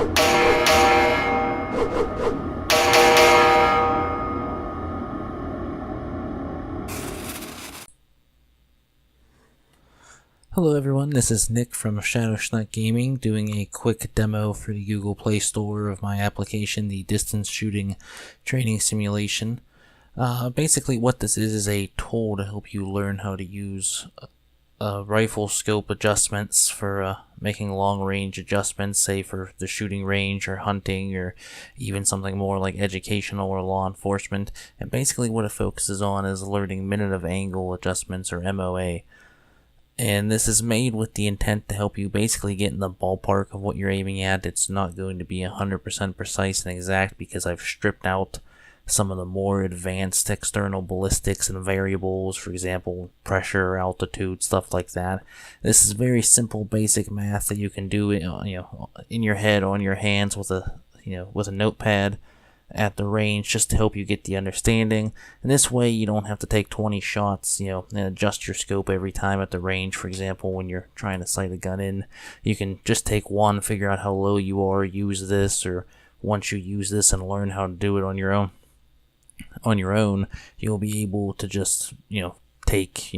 Hello everyone, this is Nick from Shadow Schnuck Gaming doing a quick demo for the Google Play Store of my application, the Distance Shooting Training Simulation. Basically what this is a tool to help you learn how to use rifle scope adjustments for making long range adjustments, say for the shooting range or hunting or even something more like educational or law enforcement. And basically what it focuses on is learning minute of angle adjustments, or MOA. And this is made with the intent to help you basically get in the ballpark of what you're aiming at. It's not going to be 100% precise and exact because I've stripped out some of the more advanced external ballistics and variables, for example, pressure, altitude, stuff like that. This is very simple, basic math that you can do, in your head, on your hands, with a notepad at the range, just to help you get the understanding. And this way you don't have to take 20 shots, and adjust your scope every time at the range. For example, when you're trying to sight a gun in, you can just take one, figure out how low you are, use this, or once you use this and learn how to do it on your own, you'll be able to just, take,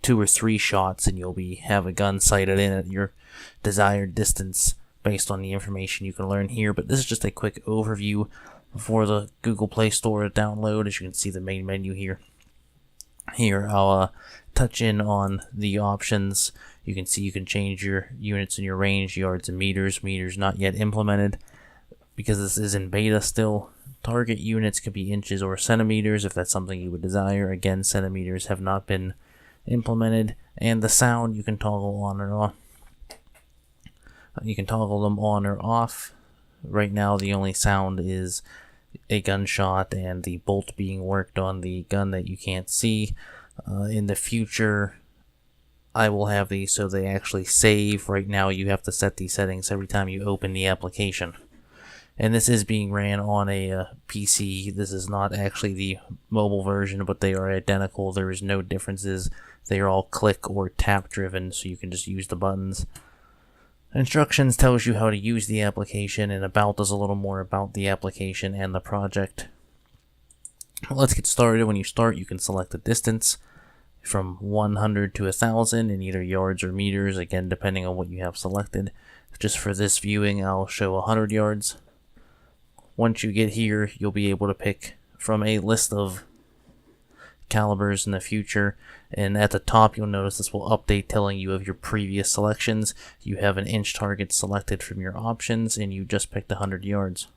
2 or 3 shots, and you'll have a gun sighted in at your desired distance based on the information you can learn here. But this is just a quick overview for the Google Play Store to download. As you can see, the main menu here. Here, I'll touch in on the options. You can see you can change your units in your range, yards and meters. Meters not yet implemented because this is in beta still. Target units could be inches or centimeters if that's something you would desire. Again, centimeters have not been implemented. And the sound you can toggle on or off. You can toggle them on or off. Right now the only sound is a gunshot and the bolt being worked on the gun that you can't see. In the future I will have these so they actually save. Right now you have to set these settings every time you open the application. And this is being ran on a PC. This is not actually the mobile version, but they are identical. There is no differences. They are all click or tap driven, so you can just use the buttons. Instructions tells you how to use the application, and about does a little more about the application and the project. Let's get started. When you start, you can select the distance from 100 to 1,000 in either yards or meters, again depending on what you have selected. Just for this viewing, I'll show 100 yards. Once you get here, you'll be able to pick from a list of calibers in the future, and at the top you'll notice this will update telling you of your previous selections. You have an inch target selected from your options, and you just picked 100 yards.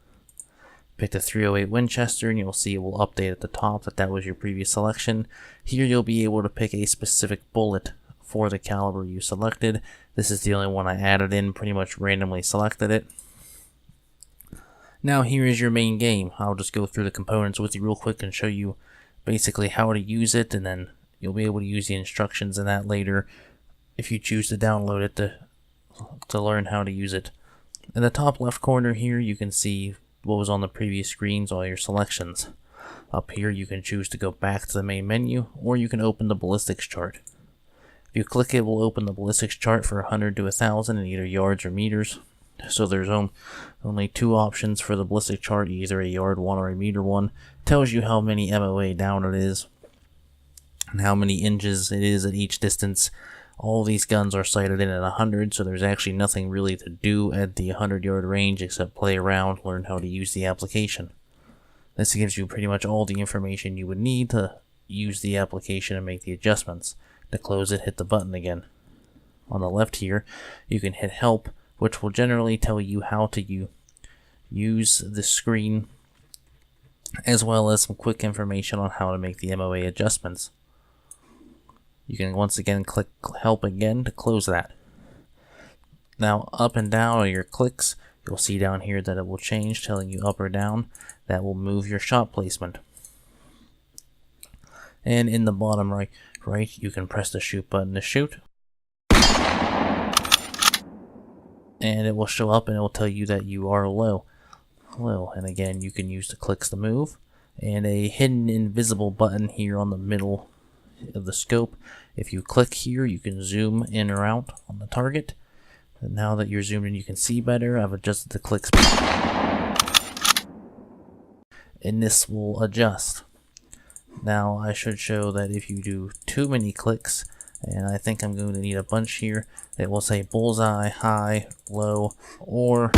Picked a 308 Winchester, and you'll see it will update at the top that was your previous selection. Here you'll be able to pick a specific bullet for the caliber you selected. This is the only one I added in, pretty much randomly selected it. Now here is your main game. I'll just go through the components with you real quick and show you basically how to use it, and then you'll be able to use the instructions in that later if you choose to download it to learn how to use it. In the top left corner here you can see what was on the previous screens, all your selections. Up here you can choose to go back to the main menu, or you can open the ballistics chart. If you click it, will open the ballistics chart for 100 to 1,000 in either yards or meters. So there's only 2 options for the ballistic chart, either a yard one or a meter one. Tells you how many MOA down it is and how many inches it is at each distance. All these guns are sighted in at 100, so there's actually nothing really to do at the 100-yard range except play around, learn how to use the application. This gives you pretty much all the information you would need to use the application and make the adjustments. To close it, hit the button again. On the left here, you can hit help, which will generally tell you how to use the screen, as well as some quick information on how to make the MOA adjustments. You can once again click help again to close that. Now up and down are your clicks. You'll see down here that it will change, telling you up or down. That will move your shot placement. And in the bottom right, you can press the shoot button to shoot. And it will show up and it will tell you that you are low. And again, you can use the clicks to move. And a hidden invisible button here on the middle of the scope. If you click here, you can zoom in or out on the target. Now that you're zoomed in, you can see better. I've adjusted the click speed, and this will adjust. Now I should show that if you do too many clicks, and I think I'm going to need a bunch here, it will say bullseye, high, low, or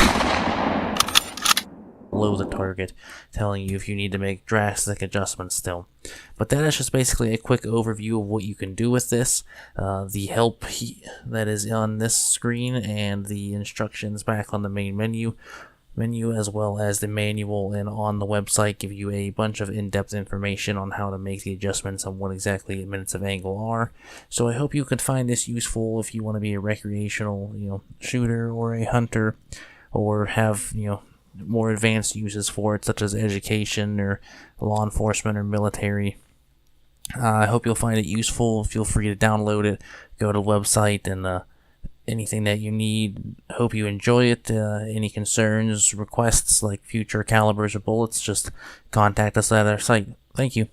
below the target, telling you if you need to make drastic adjustments still. But that is just basically a quick overview of what you can do with this. The help that is on this screen and the instructions back on the main menu, as well as the manual and on the website, give you a bunch of in-depth information on how to make the adjustments and what exactly minutes of angle are. So I hope you can find this useful if you want to be a recreational, shooter or a hunter, or have, more advanced uses for it, such as education or law enforcement or military. I hope you'll find it useful. Feel free to download it, go to the website, and anything that you need. Hope you enjoy it. Any concerns, requests like future calibers or bullets, just contact us at our site. Thank you.